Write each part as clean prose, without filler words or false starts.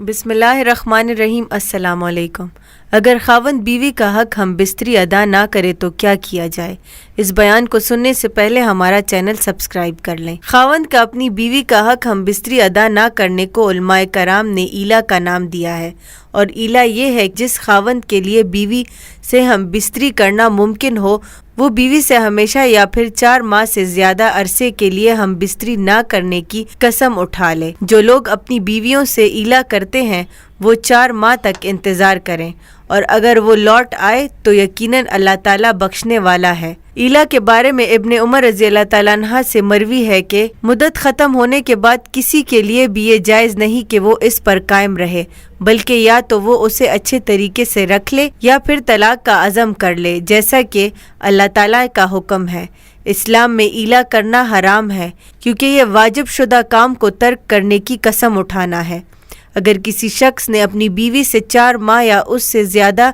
بسم اللہ الرحمن الرحیم۔ السلام علیکم۔ اگر خاوند بیوی کا حق ہم بستری ادا نہ کرے تو کیا کیا جائے؟ اس بیان کو سننے سے پہلے ہمارا چینل سبسکرائب کر لیں۔ خاوند کا اپنی بیوی کا حق ہم بستری ادا نہ کرنے کو علماء کرام نے ایلا کا نام دیا ہے، اور ایلا یہ ہے جس خاوند کے لیے بیوی سے ہم بستری کرنا ممکن ہو وہ بیوی سے ہمیشہ یا پھر 4 ماہ سے زیادہ عرصے کے لیے ہم بستری نہ کرنے کی قسم اٹھا لے۔ جو لوگ اپنی بیویوں سے ایلا کرتے ہیں وہ 4 ماہ تک انتظار کریں، اور اگر وہ لوٹ آئے تو یقیناً اللہ تعالیٰ بخشنے والا ہے۔ ایلا کے بارے میں ابن عمر رضی اللہ تعالیٰ عنہ سے مروی ہے کہ مدت ختم ہونے کے بعد کسی کے لیے بھی یہ جائز نہیں کہ وہ اس پر قائم رہے، بلکہ یا تو وہ اسے اچھے طریقے سے رکھ لے یا پھر طلاق کا عزم کر لے، جیسا کہ اللہ تعالیٰ کا حکم ہے۔ اسلام میں ایلا کرنا حرام ہے کیونکہ یہ واجب شدہ کام کو ترک کرنے کی قسم اٹھانا ہے۔ اگر کسی شخص نے اپنی بیوی سے 4 ماہ یا اس سے زیادہ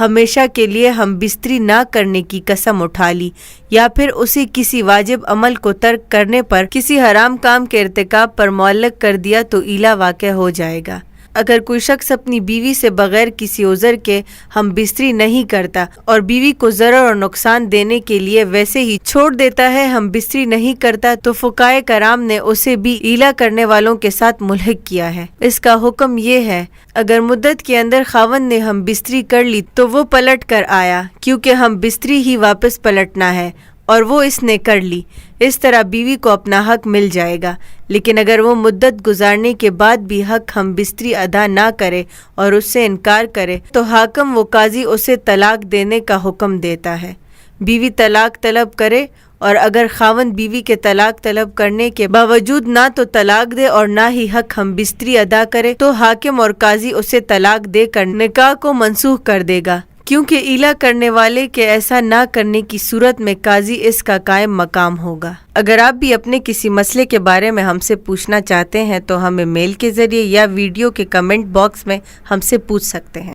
ہمیشہ کے لیے ہم بستری نہ کرنے کی قسم اٹھا لی، یا پھر اسے کسی واجب عمل کو ترک کرنے پر کسی حرام کام کے ارتکاب پر معلق کر دیا تو ایلا واقع ہو جائے گا۔ اگر کوئی شخص اپنی بیوی سے بغیر کسی عذر کے ہم بستری نہیں کرتا اور بیوی کو ضرر اور نقصان دینے کے لیے ویسے ہی چھوڑ دیتا ہے، ہم بستری نہیں کرتا، تو فقہائے کرام نے اسے بھی ایلا کرنے والوں کے ساتھ ملحق کیا ہے۔ اس کا حکم یہ ہے اگر مدت کے اندر خاوند نے ہم بستری کر لی تو وہ پلٹ کر آیا، کیونکہ ہم بستری ہی واپس پلٹنا ہے، اور وہ اس نے کر لی، اس طرح بیوی کو اپنا حق مل جائے گا۔ لیکن اگر وہ مدت گزارنے کے بعد بھی حق ہم بستری ادا نہ کرے اور اس سے انکار کرے تو حاکم و قاضی اسے طلاق دینے کا حکم دیتا ہے۔ بیوی طلاق طلب کرے، اور اگر خاوند بیوی کے طلاق طلب کرنے کے باوجود نہ تو طلاق دے اور نہ ہی حق ہم بستری ادا کرے تو حاکم اور قاضی اسے طلاق دے کر نکاح کو منسوخ کر دے گا، کیونکہ ایلا کرنے والے کے ایسا نہ کرنے کی صورت میں قاضی اس کا قائم مقام ہوگا۔ اگر آپ بھی اپنے کسی مسئلے کے بارے میں ہم سے پوچھنا چاہتے ہیں تو ہمیں میل کے ذریعے یا ویڈیو کے کمنٹ باکس میں ہم سے پوچھ سکتے ہیں۔